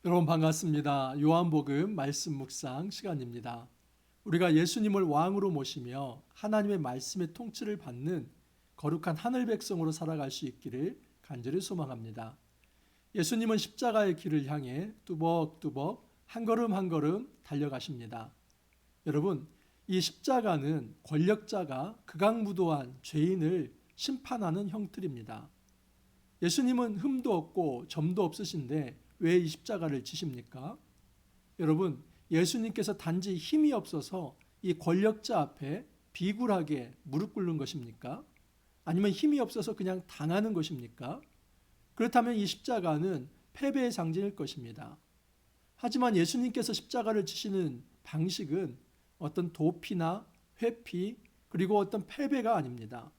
여러분 반갑습니다. 요한복음 말씀 묵상 시간입니다. 우리가 예수님을 왕으로 모시며 하나님의 말씀의 통치를 받는 거룩한 하늘 백성으로 살아갈 수 있기를 간절히 소망합니다. 예수님은 십자가의 길을 향해 뚜벅뚜벅 한 걸음 한 걸음 달려가십니다. 여러분, 이 십자가는 권력자가 극악무도한 죄인을 심판하는 형틀입니다. 예수님은 흠도 없고 점도 없으신데 왜 이 십자가를 지십니까? 여러분, 예수님께서 단지 힘이 없어서 이 권력자 앞에 비굴하게 무릎 꿇는 것입니까? 아니면 힘이 없어서 그냥 당하는 것입니까? 그렇다면 이 십자가는 패배의 상징일 것입니다. 하지만 예수님께서 십자가를 지시는 방식은 어떤 도피나 회피 그리고 어떤 패배가 아닙니다.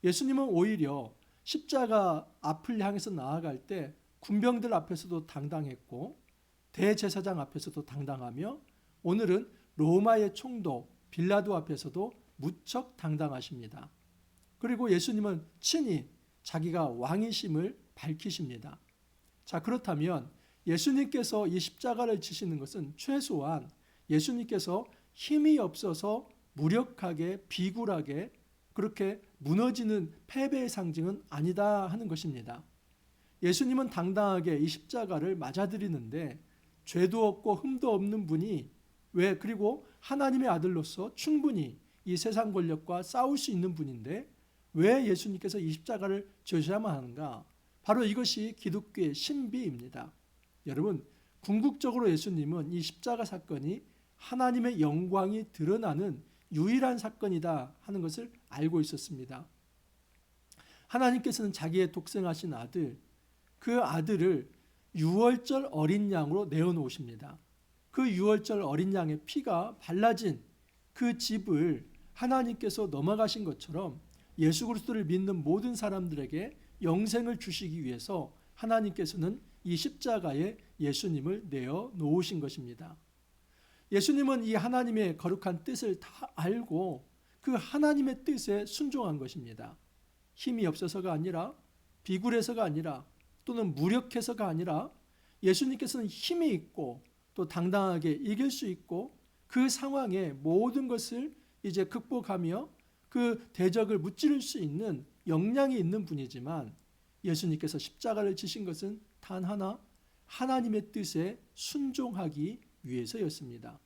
예수님은 오히려 십자가 앞을 향해서 나아갈 때 군병들 앞에서도 당당했고 대제사장 앞에서도 당당하며 오늘은 로마의 총독 빌라도 앞에서도 무척 당당하십니다. 그리고 예수님은 친히 자기가 왕이심을 밝히십니다. 자, 그렇다면 예수님께서 이 십자가를 지시는 것은 최소한 예수님께서 힘이 없어서 무력하게 비굴하게 그렇게 무너지는 패배의 상징은 아니다 하는 것입니다. 예수님은 당당하게 이 십자가를 맞아들이는데 죄도 없고 흠도 없는 분이 왜 그리고 하나님의 아들로서 충분히 이 세상 권력과 싸울 수 있는 분인데 왜 예수님께서 이 십자가를 지셔야만 하는가? 바로 이것이 기독교의 신비입니다. 여러분, 궁극적으로 예수님은 이 십자가 사건이 하나님의 영광이 드러나는 유일한 사건이다 하는 것을 알고 있었습니다. 하나님께서는 자기의 독생하신 아들, 그 아들을 유월절 어린 양으로 내어놓으십니다. 그 유월절 어린 양의 피가 발라진 그 집을 하나님께서 넘어가신 것처럼 예수 그리스도를 믿는 모든 사람들에게 영생을 주시기 위해서 하나님께서는 이 십자가에 예수님을 내어놓으신 것입니다. 예수님은 이 하나님의 거룩한 뜻을 다 알고 그 하나님의 뜻에 순종한 것입니다. 힘이 없어서가 아니라 비굴해서가 아니라 또는 무력해서가 아니라 예수님께서는 힘이 있고 또 당당하게 이길 수 있고 그 상황에 모든 것을 이제 극복하며 그 대적을 무찌를 수 있는 역량이 있는 분이지만 예수님께서 십자가를 지신 것은 단 하나 하나님의 뜻에 순종하기 위해서였습니다.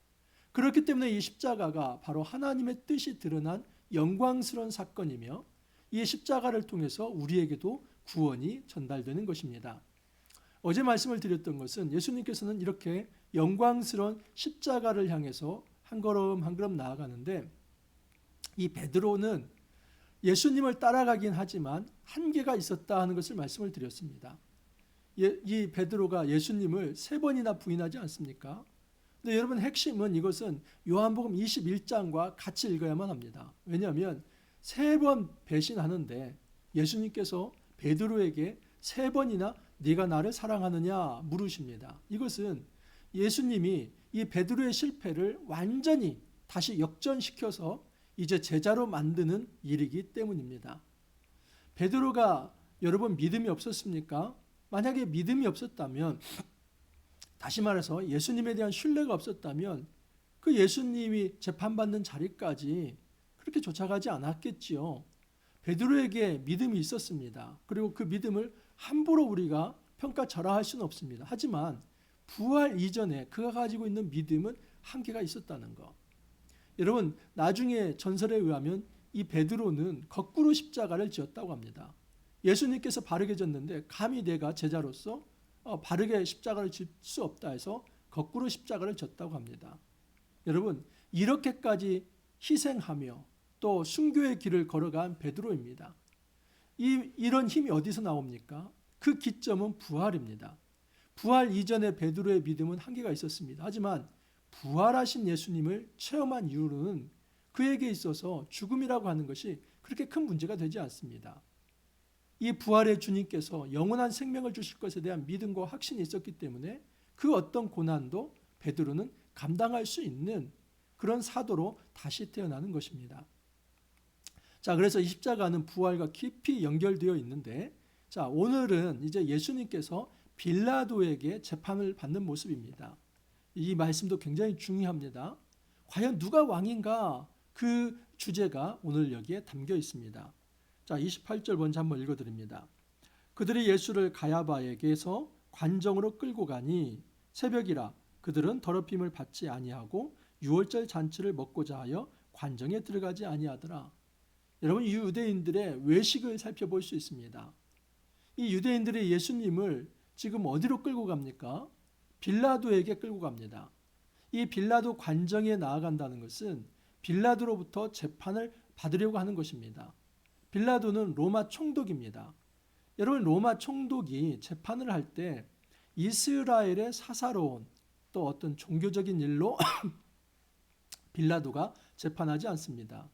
그렇기 때문에 이 십자가가 바로 하나님의 뜻이 드러난 영광스러운 사건이며 이 십자가를 통해서 우리에게도 구원이 전달되는 것입니다. 어제 말씀을 드렸던 것은 예수님께서는 이렇게 영광스러운 십자가를 향해서 한 걸음 한 걸음 나아가는데 이 베드로는 예수님을 따라가긴 하지만 한계가 있었다 하는 것을 말씀을 드렸습니다. 이 베드로가 예수님을 3번이나 부인하지 않습니까? 근데 여러분 핵심은 이것은 요한복음 21장과 같이 읽어야만 합니다. 왜냐하면 3번 배신하는데 예수님께서 베드로에게 3번이나 네가 나를 사랑하느냐 물으십니다. 이것은 예수님이 이 베드로의 실패를 완전히 다시 역전시켜서 이제 제자로 만드는 일이기 때문입니다. 베드로가 여러분 믿음이 없었습니까? 만약에 믿음이 없었다면 다시 말해서 예수님에 대한 신뢰가 없었다면 그 예수님이 재판받는 자리까지 그렇게 쫓아가지 않았겠지요. 베드로에게 믿음이 있었습니다. 그리고 그 믿음을 함부로 우리가 평가절하할 수는 없습니다. 하지만 부활 이전에 그가 가지고 있는 믿음은 한계가 있었다는 것. 여러분, 나중에 전설에 의하면 이 베드로는 거꾸로 십자가를 지었다고 합니다. 예수님께서 바르게 졌는데 감히 내가 제자로서 바르게 십자가를 질 수 없다 해서 거꾸로 십자가를 졌다고 합니다. 여러분, 이렇게까지 희생하며 또 순교의 길을 걸어간 베드로입니다. 이런 힘이 어디서 나옵니까? 그 기점은 부활입니다. 부활 이전에 베드로의 믿음은 한계가 있었습니다. 하지만 부활하신 예수님을 체험한 이후로는 그에게 있어서 죽음이라고 하는 것이 그렇게 큰 문제가 되지 않습니다. 이 부활의 주님께서 영원한 생명을 주실 것에 대한 믿음과 확신이 있었기 때문에 그 어떤 고난도 베드로는 감당할 수 있는 그런 사도로 다시 태어나는 것입니다. 자, 그래서 이 십자가는 부활과 깊이 연결되어 있는데, 자, 오늘은 이제 예수님께서 빌라도에게 재판을 받는 모습입니다. 이 말씀도 굉장히 중요합니다. 과연 누가 왕인가? 그 주제가 오늘 여기에 담겨 있습니다. 자, 28절 먼저 한번 읽어드립니다. 그들이 예수를 가야바에게서 관정으로 끌고 가니 새벽이라 그들은 더럽힘을 받지 아니하고 유월절 잔치를 먹고자 하여 관정에 들어가지 아니하더라. 여러분, 이 유대인들의 외식을 살펴볼 수 있습니다. 이 유대인들이 예수님을 지금 어디로 끌고 갑니까? 빌라도에게 끌고 갑니다. 이 빌라도 관정에 나아간다는 것은 빌라도로부터 재판을 받으려고 하는 것입니다. 빌라도는 로마 총독입니다. 여러분, 로마 총독이 재판을 할 때 이스라엘의 사사로운 또 어떤 종교적인 일로 빌라도가 재판하지 않습니다.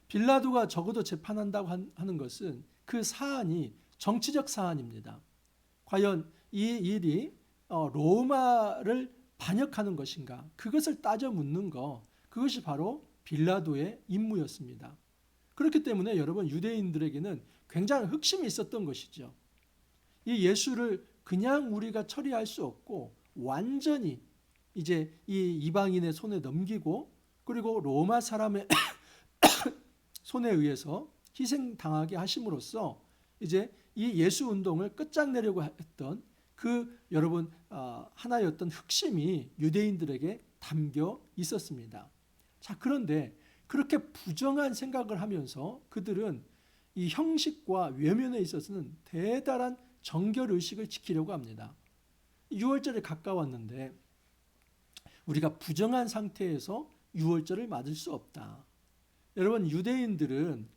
빌라도가 적어도 재판한다고 하는 것은 그 사안이 정치적 사안입니다. 과연 이 일이 로마를 반역하는 것인가? 그것을 따져 묻는 것, 그것이 바로 빌라도의 임무였습니다. 그렇기 때문에 여러분, 유대인들에게는 굉장히 흑심이 있었던 것이죠. 이 예수를 그냥 우리가 처리할 수 없고 완전히 이제 이 이방인의 손에 넘기고 그리고 로마 사람의 손에 의해서 희생당하게 하심으로써 이제 이 예수 운동을 끝장내려고 했던 그 여러분 하나의 어떤 흑심이 유대인들에게 담겨 있었습니다. 자, 그런데 그렇게 부정한 생각을 하면서 그들은 이 형식과 외면에 있어서는 대단한 정결의식을 지키려고 합니다. 6월절에 가까웠는데 우리가 부정한 상태에서 6월절을 맞을 수 없다. 여러분, 유대인들은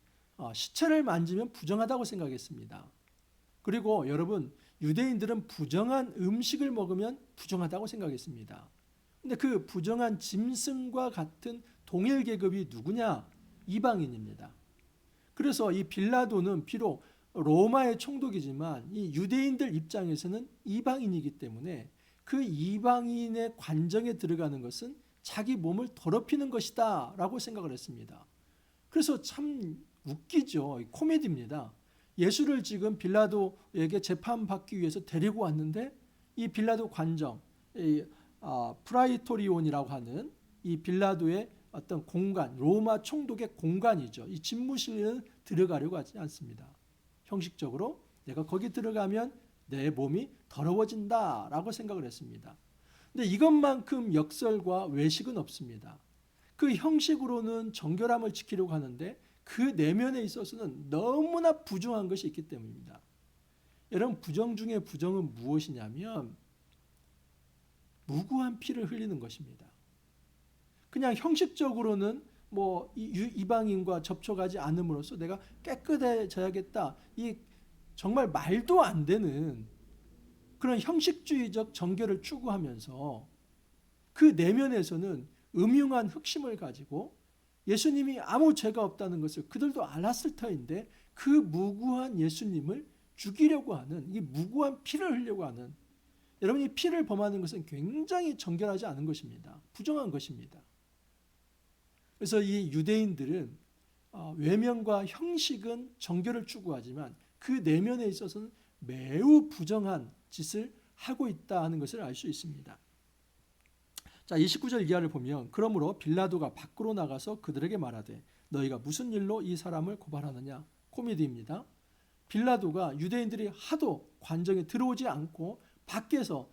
시체를 만지면 부정하다고 생각했습니다. 그리고 여러분, 유대인들은 부정한 음식을 먹으면 부정하다고 생각했습니다. 근데 그 부정한 짐승과 같은 동일 계급이 누구냐? 이방인입니다. 그래서 이 빌라도는 비록 로마의 총독이지만 이 유대인들 입장에서는 이방인이기 때문에 그 이방인의 관정에 들어가는 것은 자기 몸을 더럽히는 것이다 라고 생각을 했습니다. 그래서 참 웃기죠. 코미디입니다. 예수를 지금 빌라도에게 재판받기 위해서 데리고 왔는데 이 빌라도 관정, 프라이토리온이라고 하는 이 빌라도의 어떤 공간, 로마 총독의 공간이죠. 이 집무실에는 들어가려고 하지 않습니다. 형식적으로 내가 거기 들어가면 내 몸이 더러워진다라고 생각을 했습니다. 근데 이것만큼 역설과 외식은 없습니다. 그 형식으로는 정결함을 지키려고 하는데 그 내면에 있어서는 너무나 부정한 것이 있기 때문입니다. 여러분, 부정 중에 부정은 무엇이냐면 무고한 피를 흘리는 것입니다. 그냥 형식적으로는 뭐 이방인과 접촉하지 않음으로써 내가 깨끗해져야겠다. 이 정말 말도 안 되는 그런 형식주의적 정결을 추구하면서 그 내면에서는 음흉한 흑심을 가지고 예수님이 아무 죄가 없다는 것을 그들도 알았을 터인데 그 무고한 예수님을 죽이려고 하는 이 무고한 피를 흘리려고 하는 여러분, 이 피를 범하는 것은 굉장히 정결하지 않은 것입니다. 부정한 것입니다. 그래서 이 유대인들은 외면과 형식은 정결을 추구하지만 그 내면에 있어서는 매우 부정한 짓을 하고 있다 하는 것을 알 수 있습니다. 자, 29절 이하를 보면 그러므로 빌라도가 밖으로 나가서 그들에게 말하되 너희가 무슨 일로 이 사람을 고발하느냐. 코미디입니다. 빌라도가 유대인들이 하도 관정에 들어오지 않고 밖에서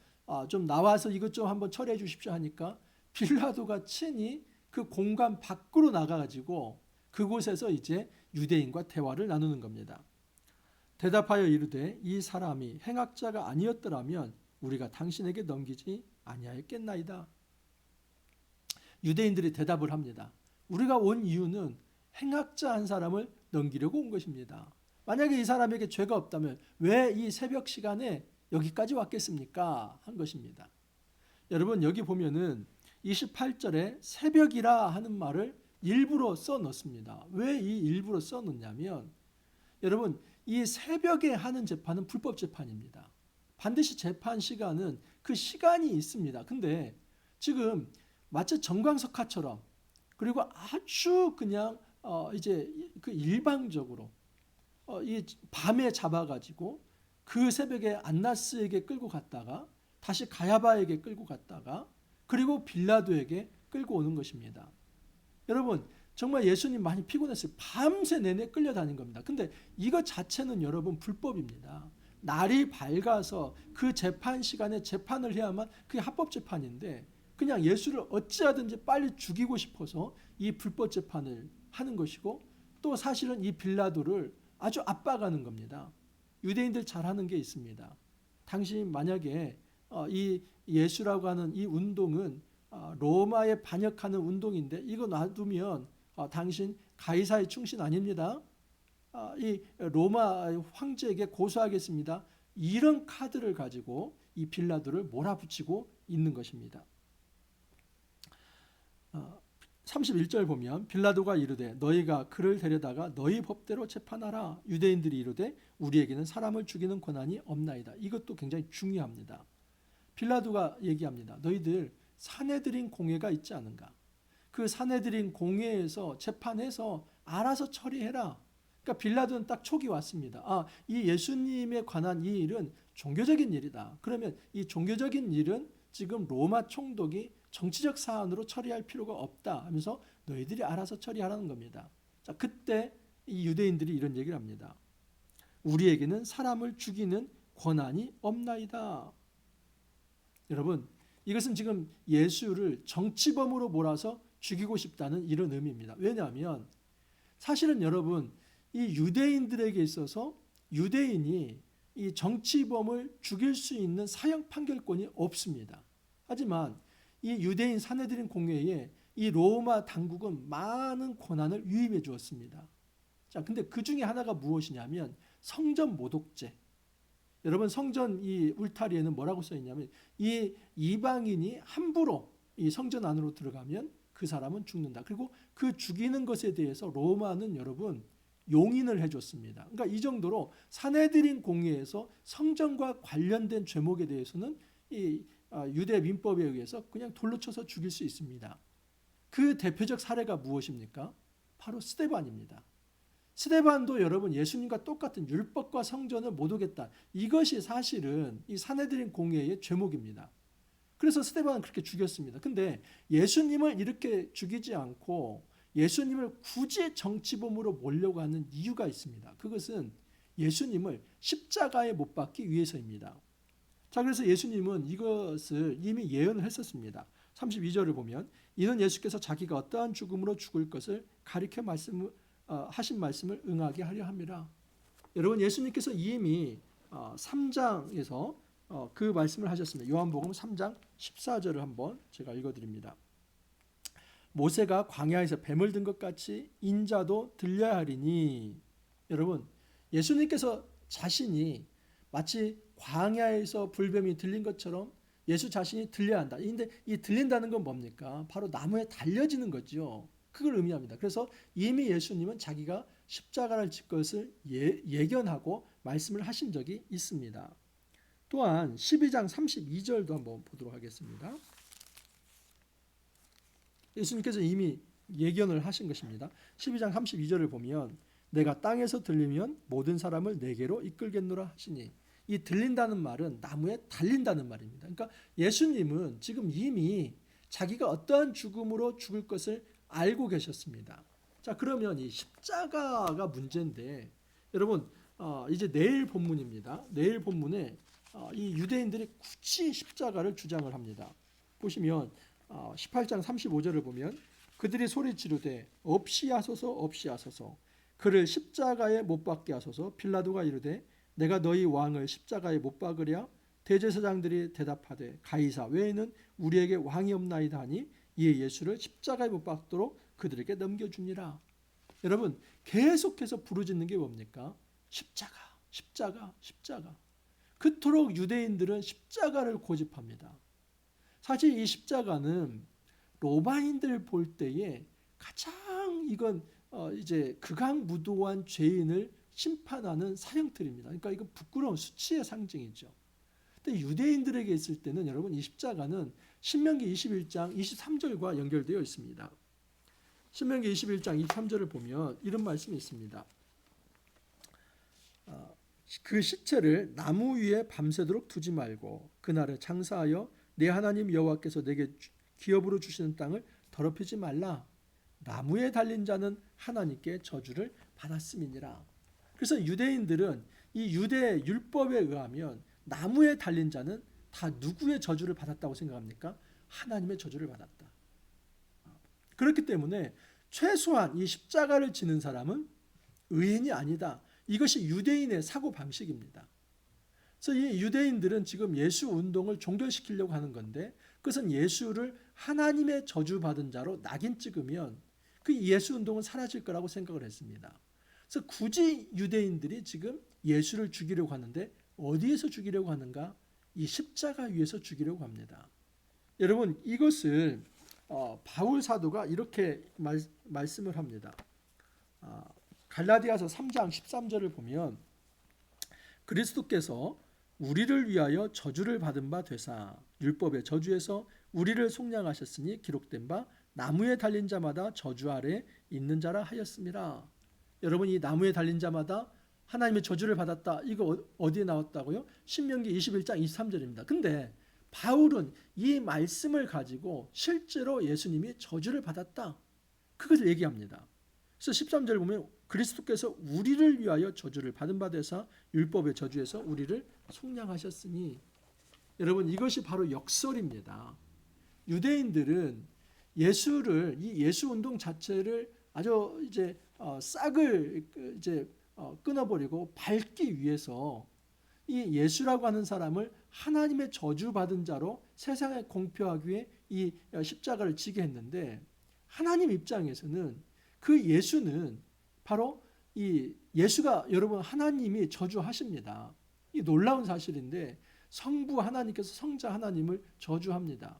좀 나와서 이것 좀 한번 처리해 주십시오 하니까 빌라도가 친히 그 공간 밖으로 나가가지고 그곳에서 이제 유대인과 대화를 나누는 겁니다. 대답하여 이르되 이 사람이 행악자가 아니었더라면 우리가 당신에게 넘기지 아니하였겠나이다. 유대인들이 대답을 합니다. 우리가 온 이유는 행악자 한 사람을 넘기려고 온 것입니다. 만약에 이 사람에게 죄가 없다면 왜 이 새벽 시간에 여기까지 왔겠습니까? 한 것입니다. 여러분, 여기 보면은 28절에 새벽이라 하는 말을 일부러 써 넣습니다. 왜 이 일부러 써 넣냐면 여러분, 이 새벽에 하는 재판은 불법 재판입니다. 반드시 재판 시간은 그 시간이 있습니다. 근데 지금 마치 정광석화처럼 그리고 아주 그냥 이제 그 일방적으로 이 밤에 잡아가지고 그 새벽에 안나스에게 끌고 갔다가 다시 가야바에게 끌고 갔다가 그리고 빌라도에게 끌고 오는 것입니다. 여러분 정말 예수님 많이 피곤했어요. 밤새 내내 끌려다닌 겁니다. 근데 이것 자체는 여러분 불법입니다. 날이 밝아서 그 재판 시간에 재판을 해야만 그게 합법 재판인데 그냥 예수를 어찌하든지 빨리 죽이고 싶어서 이 불법 재판을 하는 것이고 또 사실은 이 빌라도를 아주 압박하는 겁니다. 유대인들 잘하는 게 있습니다. 당신이 만약에 이 예수라고 하는 이 운동은 로마에 반역하는 운동인데 이거 놔두면 당신 가이사의 충신 아닙니다. 이 로마 황제에게 고소하겠습니다. 이런 카드를 가지고 이 빌라도를 몰아붙이고 있는 것입니다. 31절 보면 빌라도가 이르되 너희가 그를 데려다가 너희 법대로 재판하라. 유대인들이 이르되 우리에게는 사람을 죽이는 권한이 없나이다. 이것도 굉장히 중요합니다. 빌라도가 얘기합니다. 너희들 사내들인 공회가 있지 않은가? 그 사내들인 공회에서 재판해서 알아서 처리해라. 그러니까 빌라도는 딱 촉이 왔습니다. 이 예수님에 관한 이 일은 종교적인 일이다. 그러면 이 종교적인 일은 지금 로마 총독이 정치적 사안으로 처리할 필요가 없다 하면서 너희들이 알아서 처리하라는 겁니다. 자, 그때 이 유대인들이 이런 얘기를 합니다. 우리에게는 사람을 죽이는 권한이 없나이다. 여러분, 이것은 지금 예수를 정치범으로 몰아서 죽이고 싶다는 이런 의미입니다. 왜냐하면 사실은 여러분, 이 유대인들에게 있어서 유대인이 이 정치범을 죽일 수 있는 사형 판결권이 없습니다. 하지만 이 유대인 사내들인 공회에 이 로마 당국은 많은 권한을 위임해 주었습니다. 자, 근데 그 중에 하나가 무엇이냐면 성전 모독죄. 여러분 성전 이 울타리에는 뭐라고 써 있냐면 이 이방인이 함부로 이 성전 안으로 들어가면 그 사람은 죽는다. 그리고 그 죽이는 것에 대해서 로마는 여러분 용인을 해줬습니다. 그러니까 이 정도로 사내들인 공회에서 성전과 관련된 죄목에 대해서는 이 유대 민법에 의해서 그냥 돌로 쳐서 죽일 수 있습니다. 그 대표적 사례가 무엇입니까? 바로 스데반입니다. 스데반도 여러분 예수님과 똑같은 율법과 성전을 모독했다. 이것이 사실은 이 사내들인 공회의 죄목입니다. 그래서 스데반은 그렇게 죽였습니다. 근데 예수님을 이렇게 죽이지 않고 예수님을 굳이 정치범으로 몰려고 하는 이유가 있습니다. 그것은 예수님을 십자가에 못 박기 위해서입니다. 자, 그래서 예수님은 이것을 이미 예언을 했었습니다. 32절을 보면 이는 예수께서 자기가 어떠한 죽음으로 죽을 것을 가리켜 하신 말씀을 응하게 하려 함이라. 여러분 예수님께서 이미 3장에서 그 말씀을 하셨습니다. 요한복음 3장 14절을 한번 제가 읽어드립니다. 모세가 광야에서 뱀을 든 것 같이 인자도 들려야 하리니. 여러분 예수님께서 자신이 마치 광야에서 불뱀이 들린 것처럼 예수 자신이 들려야 한다. 근데 이 들린다는 건 뭡니까? 바로 나무에 달려지는 거죠. 그걸 의미합니다. 그래서 이미 예수님은 자기가 십자가를 질 것을 예견하고 말씀을 하신 적이 있습니다. 또한 12장 32절도 한번 보도록 하겠습니다. 예수님께서 이미 예견을 하신 것입니다. 12장 32절을 보면 내가 땅에서 들리면 모든 사람을 내게로 이끌겠노라 하시니. 이 들린다는 말은 나무에 달린다는 말입니다. 그러니까 예수님은 지금 이미 자기가 어떠한 죽음으로 죽을 것을 알고 계셨습니다. 자, 그러면 이 십자가가 문제인데 여러분 이제 내일 본문입니다. 내일 본문에 이 유대인들이 굳이 십자가를 주장을 합니다. 보시면 18장 35절을 보면 그들이 소리 지르되 없이 하소서 없이 하소서 그를 십자가에 못 박게 하소서. 빌라도가 이르되 내가 너희 왕을 십자가에 못 박으랴. 대제사장들이 대답하되 가이사 외에는 우리에게 왕이 없나이다 하니 이에 예수를 십자가에 못 박도록 그들에게 넘겨주니라. 여러분 계속해서 부르짖는 게 뭡니까? 십자가 십자가 십자가. 그토록 유대인들은 십자가를 고집합니다. 사실 이 십자가는 로마인들 볼 때에 가장 이건 이제 극악무도한 죄인을 심판하는 사형틀입니다. 그러니까 이거 부끄러운 수치의 상징이죠. 근데 유대인들에게 있을 때는 여러분 이 십자가는 신명기 21장 23절과 연결되어 있습니다. 신명기 21장 23절을 보면 이런 말씀이 있습니다. 그 시체를 나무 위에 밤새도록 두지 말고 그날에 장사하여 내 하나님 여호와께서 내게 기업으로 주시는 땅을 더럽히지 말라. 나무에 달린 자는 하나님께 저주를 받았음이니라. 그래서 유대인들은 이 유대 율법에 의하면 나무에 달린 자는 다 누구의 저주를 받았다고 생각합니까? 하나님의 저주를 받았다. 그렇기 때문에 최소한 이 십자가를 지는 사람은 의인이 아니다. 이것이 유대인의 사고 방식입니다. 그래서 이 유대인들은 지금 예수 운동을 종결시키려고 하는 건데, 그것은 예수를 하나님의 저주받은 자로 낙인 찍으면 그 예수 운동은 사라질 거라고 생각을 했습니다. 그래서 굳이 유대인들이 지금 예수를 죽이려고 하는데 어디에서 죽이려고 하는가? 이 십자가 위에서 죽이려고 합니다. 여러분, 이것을 바울 사도가 이렇게 말씀을 합니다. 갈라디아서 3장 13절을 보면 그리스도께서 우리를 위하여 저주를 받은 바 되사 율법의 저주에서 우리를 속량하셨으니 기록된 바 나무에 달린 자마다 저주 아래 있는 자라 하였습니다. 여러분, 이 나무에 달린 자마다 하나님의 저주를 받았다. 이거 어디에 나왔다고요? 신명기 21장 23절입니다. 근데 바울은 이 말씀을 가지고 실제로 예수님이 저주를 받았다, 그것을 얘기합니다. 그래서 13절 보면 그리스도께서 우리를 위하여 저주를 받은 바 되사 율법의 저주에서 우리를 속량하셨으니, 여러분, 이것이 바로 역설입니다. 유대인들은 예수를, 이 예수 운동 자체를 아주 이제 싹을 이제 끊어버리고 밟기 위해서 이 예수라고 하는 사람을 하나님의 저주받은 자로 세상에 공표하기 위해 이 십자가를 지게 했는데, 하나님 입장에서는 그 예수는 바로 이 예수가, 여러분, 하나님이 저주하십니다. 이 놀라운 사실인데 성부 하나님께서 성자 하나님을 저주합니다.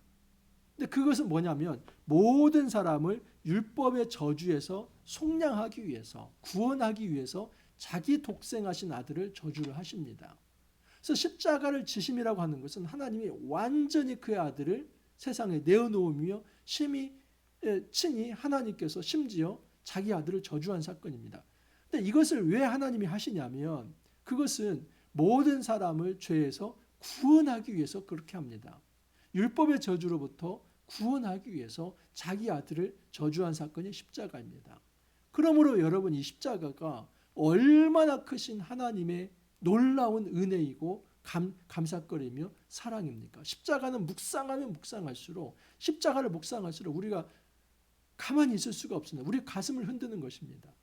근데 그것은 뭐냐면 모든 사람을 율법의 저주에서 속량하기 위해서, 구원하기 위해서 자기 독생하신 아들을 저주를 하십니다. 그래서 십자가를 지심이라고 하는 것은 하나님이 완전히 그의 아들을 세상에 내어놓으며 친히 하나님께서 심지어 자기 아들을 저주한 사건입니다. 근데 이것을 왜 하나님이 하시냐면 그것은 모든 사람을 죄에서 구원하기 위해서 그렇게 합니다. 율법의 저주로부터 구원하기 위해서 자기 아들을 저주한 사건이 십자가입니다. 그러므로 여러분, 이 십자가가 얼마나 크신 하나님의 놀라운 은혜이고 감사거리며 사랑입니까? 십자가는 묵상하면 묵상할수록, 십자가를 묵상할수록 우리가 가만히 있을 수가 없습니다. 우리 가슴을 흔드는 것입니다.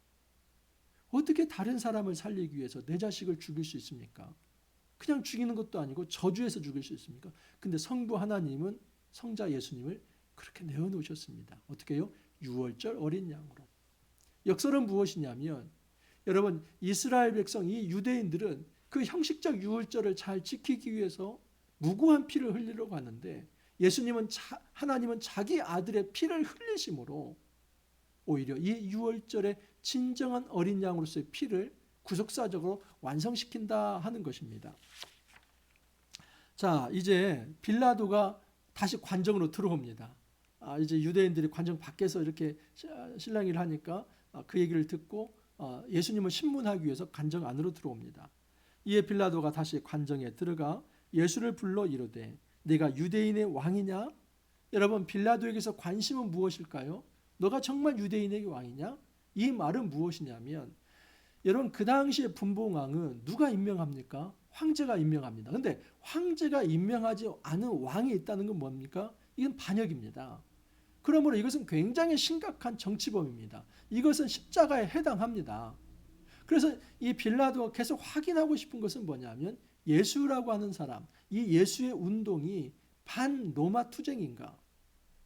어떻게 다른 사람을 살리기 위해서 내 자식을 죽일 수 있습니까? 그냥 죽이는 것도 아니고 저주해서 죽일 수 있습니까? 근데 성부 하나님은 성자 예수님을 그렇게 내어놓으셨습니다. 어떻게 해요? 유월절 어린 양으로. 역설은 무엇이냐면, 여러분, 이스라엘 백성, 이 유대인들은 그 형식적 유월절을 잘 지키기 위해서 무고한 피를 흘리려고 하는데, 예수님은 하나님은 자기 아들의 피를 흘리심으로 오히려 이 유월절의 진정한 어린 양으로서의 피를 구속사적으로 완성시킨다 하는 것입니다. 자, 이제 빌라도가 다시 관정으로 들어옵니다. 이제 유대인들이 관정 밖에서 이렇게 실랑이를 하니까 그 얘기를 듣고 예수님을 신문하기 위해서 관정 안으로 들어옵니다. 이에 빌라도가 다시 관정에 들어가 예수를 불러 이르되 네가 유대인의 왕이냐? 여러분, 빌라도에게서 관심은 무엇일까요? 너가 정말 유대인의 왕이냐? 이 말은 무엇이냐면, 여러분, 그 당시에 분봉왕은 누가 임명합니까? 황제가 임명합니다. 그런데 황제가 임명하지 않은 왕이 있다는 건 뭡니까? 이건 반역입니다. 그러므로 이것은 굉장히 심각한 정치범입니다. 이것은 십자가에 해당합니다. 그래서 이 빌라도가 계속 확인하고 싶은 것은 뭐냐면, 예수라고 하는 사람, 이 예수의 운동이 반로마 투쟁인가?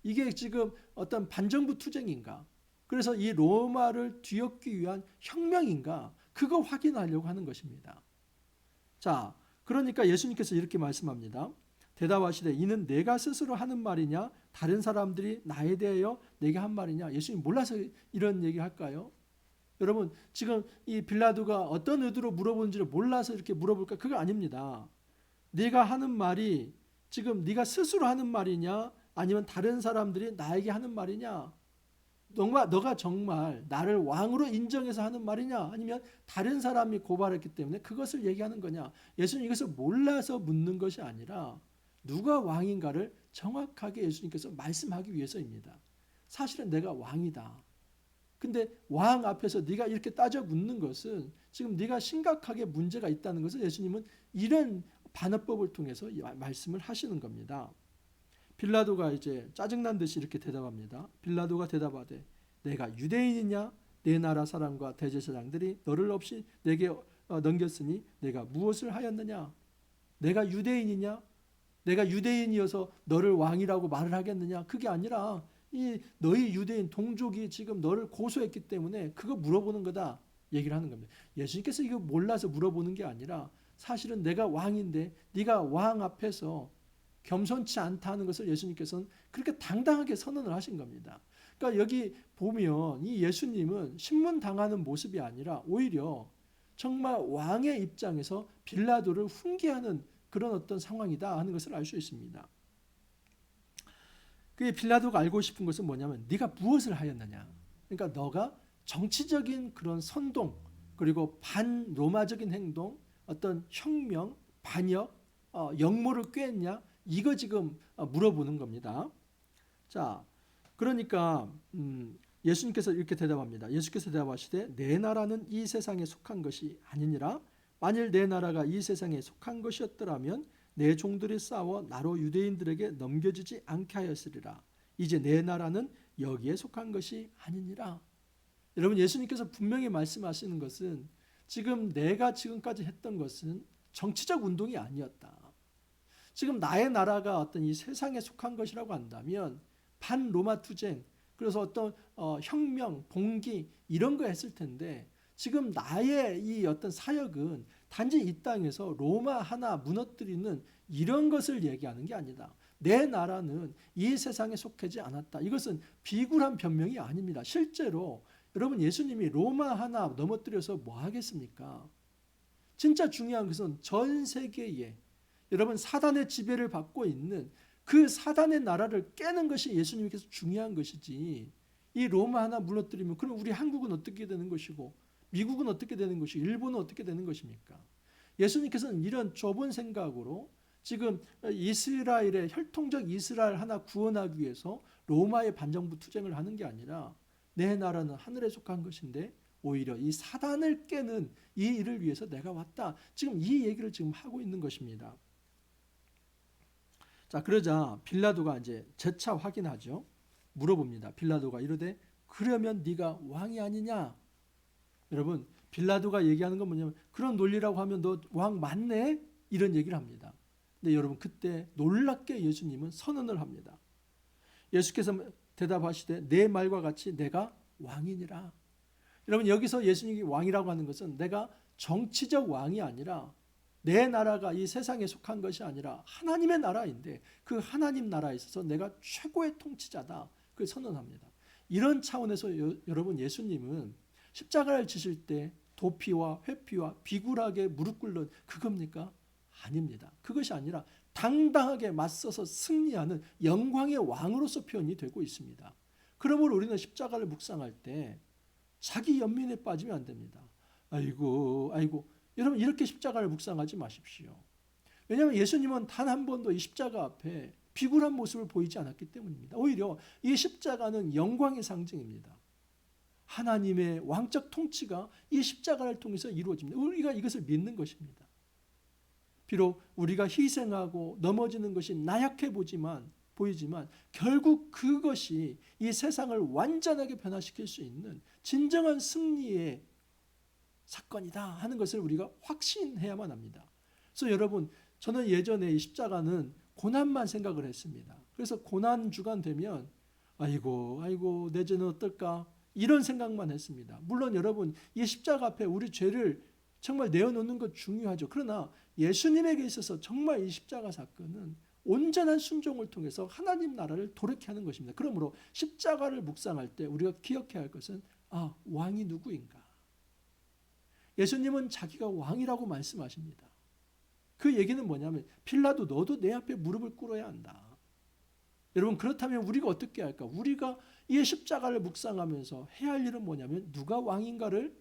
이게 지금 어떤 반정부 투쟁인가? 그래서 이 로마를 뒤엎기 위한 혁명인가? 그거 확인하려고 하는 것입니다. 자, 그러니까 예수님께서 이렇게 말씀합니다. 대답하시되 이는 내가 스스로 하는 말이냐? 다른 사람들이 나에 대하여 내게 한 말이냐? 예수님 몰라서 이런 얘기 할까요? 여러분, 지금 이 빌라도가 어떤 의도로 물어보는지를 몰라서 이렇게 물어볼까? 그거 아닙니다. 네가 하는 말이 지금 네가 스스로 하는 말이냐? 아니면 다른 사람들이 나에게 하는 말이냐? 너가 정말 나를 왕으로 인정해서 하는 말이냐? 아니면 다른 사람이 고발했기 때문에 그것을 얘기하는 거냐? 예수님 이것을 몰라서 묻는 것이 아니라 누가 왕인가를 정확하게 예수님께서 말씀하기 위해서입니다. 사실은 내가 왕이다. 근데 왕 앞에서 네가 이렇게 따져 묻는 것은 지금 네가 심각하게 문제가 있다는 것을 예수님은 이런 반어법을 통해서 말씀을 하시는 겁니다. 빌라도가 이제 짜증난 듯이 이렇게 대답합니다. 빌라도가 대답하되 내가 유대인이냐? 내 나라 사람과 대제사장들이 너를 없이 내게 넘겼으니 내가 무엇을 하였느냐? 내가 유대인이냐? 내가 유대인이어서 너를 왕이라고 말을 하겠느냐? 그게 아니라 이 너희 유대인 동족이 지금 너를 고소했기 때문에 그거 물어보는 거다 얘기를 하는 겁니다. 예수님께서 이거 몰라서 물어보는 게 아니라 사실은 내가 왕인데 네가 왕 앞에서 겸손치 않다는 것을 예수님께서는 그렇게 당당하게 선언을 하신 겁니다. 그러니까 여기 보면 이 예수님은 신문당하는 모습이 아니라 오히려 정말 왕의 입장에서 빌라도를 훈계하는 그런 어떤 상황이다 하는 것을 알 수 있습니다. 그 빌라도가 알고 싶은 것은 뭐냐면 네가 무엇을 하였느냐. 그러니까 너가 정치적인 그런 선동 그리고 반로마적인 행동 어떤 혁명, 반역, 역모를 꾀했냐 이거 지금 물어보는 겁니다. 자, 그러니까 예수님께서 이렇게 대답합니다. 예수께서 대답하시되 내 나라는 이 세상에 속한 것이 아니니라. 만일 내 나라가 이 세상에 속한 것이었더라면 내 종들이 싸워 나로 유대인들에게 넘겨지지 않게 하였으리라. 이제 내 나라는 여기에 속한 것이 아니니라. 여러분 예수님께서 분명히 말씀하시는 것은 지금 내가 지금까지 했던 것은 정치적 운동이 아니었다. 지금 나의 나라가 어떤 이 세상에 속한 것이라고 한다면 반로마 투쟁 그래서 어떤 혁명, 봉기 이런 거 했을 텐데 지금 나의 이 어떤 사역은 단지 이 땅에서 로마 하나 무너뜨리는 이런 것을 얘기하는 게 아니다. 내 나라는 이 세상에 속하지 않았다. 이것은 비굴한 변명이 아닙니다. 실제로 여러분 예수님이 로마 하나 넘어뜨려서 뭐 하겠습니까? 진짜 중요한 것은 전 세계에 여러분 사단의 지배를 받고 있는 그 사단의 나라를 깨는 것이 예수님께서 중요한 것이지 이 로마 하나 무너뜨리면 그럼 우리 한국은 어떻게 되는 것이고 미국은 어떻게 되는 것이고 일본은 어떻게 되는 것입니까? 예수님께서는 이런 좁은 생각으로 지금 이스라엘의 혈통적 이스라엘 하나 구원하기 위해서 로마의 반정부 투쟁을 하는 게 아니라 내 나라는 하늘에 속한 것인데 오히려 이 사단을 깨는 이 일을 위해서 내가 왔다. 지금 이 얘기를 지금 하고 있는 것입니다. 자, 그러자 빌라도가 이제 재차 확인하죠. 물어봅니다. 빌라도가 이르되 그러면 네가 왕이 아니냐? 여러분 빌라도가 얘기하는 건 뭐냐면 그런 논리라고 하면 너 왕 맞네? 이런 얘기를 합니다. 근데 여러분 그때 놀랍게 예수님은 선언을 합니다. 예수께서 대답하시되 내 말과 같이 내가 왕이니라. 여러분 여기서 예수님이 왕이라고 하는 것은 내가 정치적 왕이 아니라 내 나라가 이 세상에 속한 것이 아니라 하나님의 나라인데 그 하나님 나라에 있어서 내가 최고의 통치자다. 그걸 선언합니다. 이런 차원에서 여러분 예수님은 십자가를 지실 때 도피와 회피와 비굴하게 무릎 꿇는 그겁니까? 아닙니다. 그것이 아니라 당당하게 맞서서 승리하는 영광의 왕으로서 표현이 되고 있습니다. 그러므로 우리는 십자가를 묵상할 때 자기 연민에 빠지면 안 됩니다. 아이고 여러분 이렇게 십자가를 묵상하지 마십시오. 왜냐하면 예수님은 단 한 번도 이 십자가 앞에 비굴한 모습을 보이지 않았기 때문입니다. 오히려 이 십자가는 영광의 상징입니다. 하나님의 왕적 통치가 이 십자가를 통해서 이루어집니다. 우리가 이것을 믿는 것입니다. 비록 우리가 희생하고 넘어지는 것이 나약해 보이지만 결국 그것이 이 세상을 완전하게 변화시킬 수 있는 진정한 승리의 사건이다 하는 것을 우리가 확신해야만 합니다. 그래서 여러분 저는 예전에 이 십자가는 고난만 생각을 했습니다. 그래서 고난 주간 되면 아이고 내 죄는 어떨까 이런 생각만 했습니다. 물론 여러분 이 십자가 앞에 우리 죄를 정말 내어놓는 것 중요하죠. 그러나 예수님에게 있어서 정말 이 십자가 사건은 온전한 순종을 통해서 하나님 나라를 도래케 하는 것입니다. 그러므로 십자가를 묵상할 때 우리가 기억해야 할 것은 왕이 누구인가? 예수님은 자기가 왕이라고 말씀하십니다. 그 얘기는 뭐냐면 빌라도 너도 내 앞에 무릎을 꿇어야 한다. 여러분 그렇다면 우리가 어떻게 할까? 우리가 이 십자가를 묵상하면서 해야 할 일은 뭐냐면 누가 왕인가를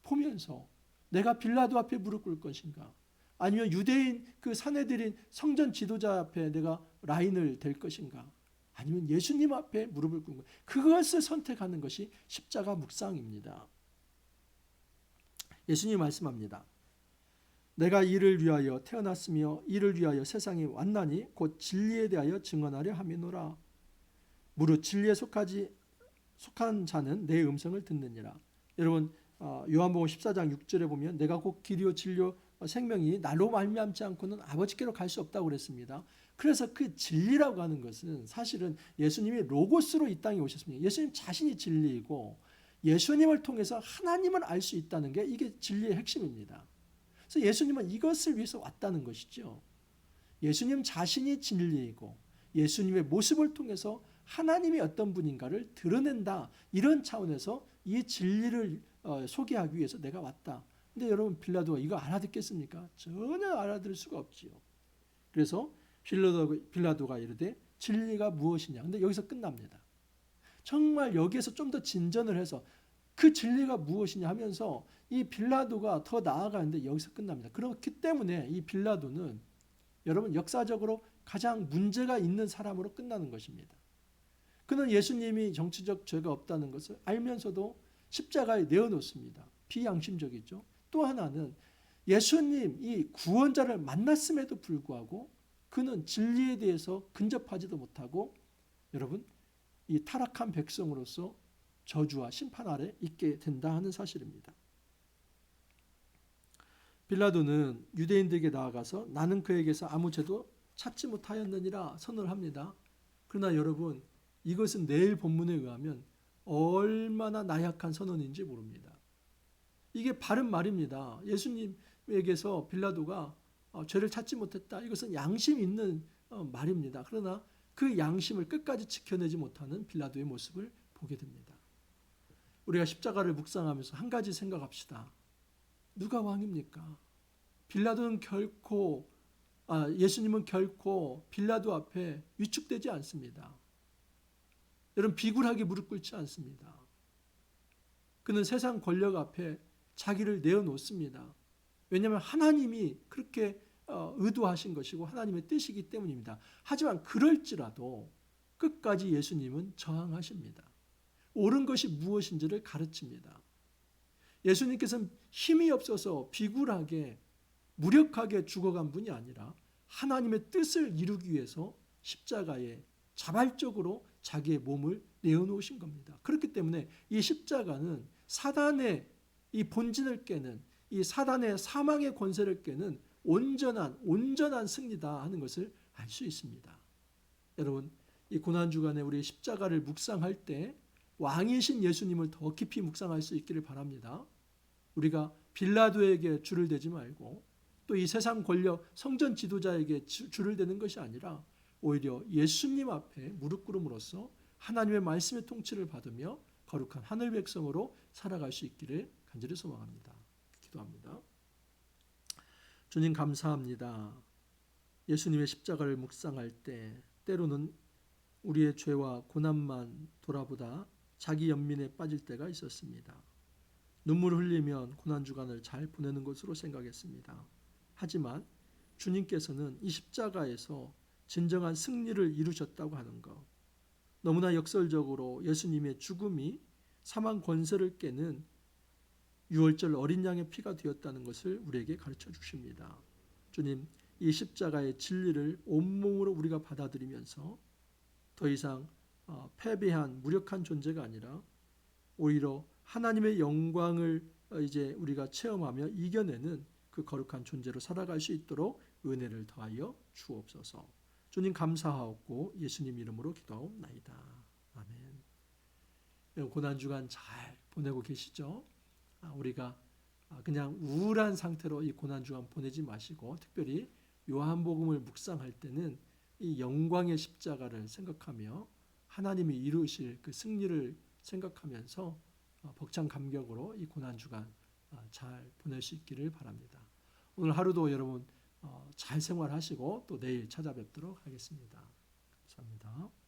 보면서 내가 빌라도 앞에 무릎 꿇을 것인가? 아니면 유대인 그 사내들인 성전 지도자 앞에 내가 라인을 댈 것인가? 아니면 예수님 앞에 무릎을 꿇는 것. 그것을 선택하는 것이 십자가 묵상입니다. 예수님이 말씀합니다. 내가 이를 위하여 태어났으며 이를 위하여 세상에 왔나니 곧 진리에 대하여 증언하려 함이노라. 무릇 진리에 속한 자는 내 음성을 듣느니라. 여러분 요한복음 14장 6절에 보면 내가 곧 길이요 진리요 생명이 나로 말미암지 않고는 아버지께로 갈 수 없다고 그랬습니다. 그래서 그 진리라고 하는 것은 사실은 예수님이 로고스로 이 땅에 오셨습니다. 예수님 자신이 진리이고 예수님을 통해서 하나님을 알 수 있다는 게 이게 진리의 핵심입니다. 그래서 예수님은 이것을 위해서 왔다는 것이죠. 예수님 자신이 진리이고 예수님의 모습을 통해서 하나님이 어떤 분인가를 드러낸다. 이런 차원에서 이 진리를 소개하기 위해서 내가 왔다. 근데 여러분 빌라도가 이거 알아듣겠습니까? 전혀 알아들을 수가 없지요. 그래서 빌라도가 이르되 진리가 무엇이냐. 근데 여기서 끝납니다. 정말 여기에서 좀 더 진전을 해서 그 진리가 무엇이냐 하면서 이 빌라도가 더 나아가는데 여기서 끝납니다. 그렇기 때문에 이 빌라도는 여러분 역사적으로 가장 문제가 있는 사람으로 끝나는 것입니다. 그는 예수님이 정치적 죄가 없다는 것을 알면서도 십자가에 내어놓습니다. 비양심적이죠. 또 하나는 예수님 이 구원자를 만났음에도 불구하고 그는 진리에 대해서 근접하지도 못하고 여러분 이 타락한 백성으로서 저주와 심판 아래 있게 된다 하는 사실입니다. 빌라도는 유대인들에게 나아가서 나는 그에게서 아무 죄도 찾지 못하였느니라 선언을 합니다. 그러나 여러분 이것은 내일 본문에 의하면 얼마나 나약한 선언인지 모릅니다. 이게 바른 말입니다. 예수님에게서 빌라도가 죄를 찾지 못했다. 이것은 양심 있는 말입니다. 그러나 그 양심을 끝까지 지켜내지 못하는 빌라도의 모습을 보게 됩니다. 우리가 십자가를 묵상하면서 한 가지 생각합시다. 누가 왕입니까? 빌라도는 예수님은 결코 빌라도 앞에 위축되지 않습니다. 여러분 비굴하게 무릎 꿇지 않습니다. 그는 세상 권력 앞에 자기를 내어놓습니다. 왜냐하면 하나님이 그렇게 의도하신 것이고 하나님의 뜻이기 때문입니다. 하지만 그럴지라도 끝까지 예수님은 저항하십니다. 옳은 것이 무엇인지를 가르칩니다. 예수님께서는 힘이 없어서 비굴하게 무력하게 죽어간 분이 아니라 하나님의 뜻을 이루기 위해서 십자가에 자발적으로 자기의 몸을 내어놓으신 겁니다. 그렇기 때문에 이 십자가는 사단의 이 본진을 깨는 이 사단의 사망의 권세를 깨는 온전한 승리다 하는 것을 알 수 있습니다. 여러분 이 고난주간에 우리 십자가를 묵상할 때 왕이신 예수님을 더 깊이 묵상할 수 있기를 바랍니다. 우리가 빌라도에게 줄을 대지 말고 또 이 세상 권력 성전 지도자에게 줄을 대는 것이 아니라 오히려 예수님 앞에 무릎 꿇음으로써 하나님의 말씀의 통치를 받으며 거룩한 하늘 백성으로 살아갈 수 있기를 간절히 소망합니다. 기도합니다. 주님 감사합니다. 예수님의 십자가를 묵상할 때 때로는 우리의 죄와 고난만 돌아보다 자기 연민에 빠질 때가 있었습니다. 눈물을 흘리면 고난주간을 잘 보내는 것으로 생각했습니다. 하지만 주님께서는 이 십자가에서 진정한 승리를 이루셨다고 하는 것, 너무나 역설적으로 예수님의 죽음이 사망 권세를 깨는 유월절 어린 양의 피가 되었다는 것을 우리에게 가르쳐 주십니다. 주님, 이 십자가의 진리를 온몸으로 우리가 받아들이면서 더 이상 패배한 무력한 존재가 아니라 오히려 하나님의 영광을 이제 우리가 체험하며 이겨내는 그 거룩한 존재로 살아갈 수 있도록 은혜를 더하여 주옵소서. 주님 감사하옵고 예수님 이름으로 기도하옵나이다. 아멘. 고난주간 잘 보내고 계시죠? 우리가 그냥 우울한 상태로 이 고난주간 보내지 마시고 특별히 요한복음을 묵상할 때는 이 영광의 십자가를 생각하며 하나님이 이루실 그 승리를 생각하면서 벅찬 감격으로 이 고난주간 잘 보낼 수 있기를 바랍니다. 오늘 하루도 여러분 잘 생활하시고 또 내일 찾아뵙도록 하겠습니다. 감사합니다. 감사합니다.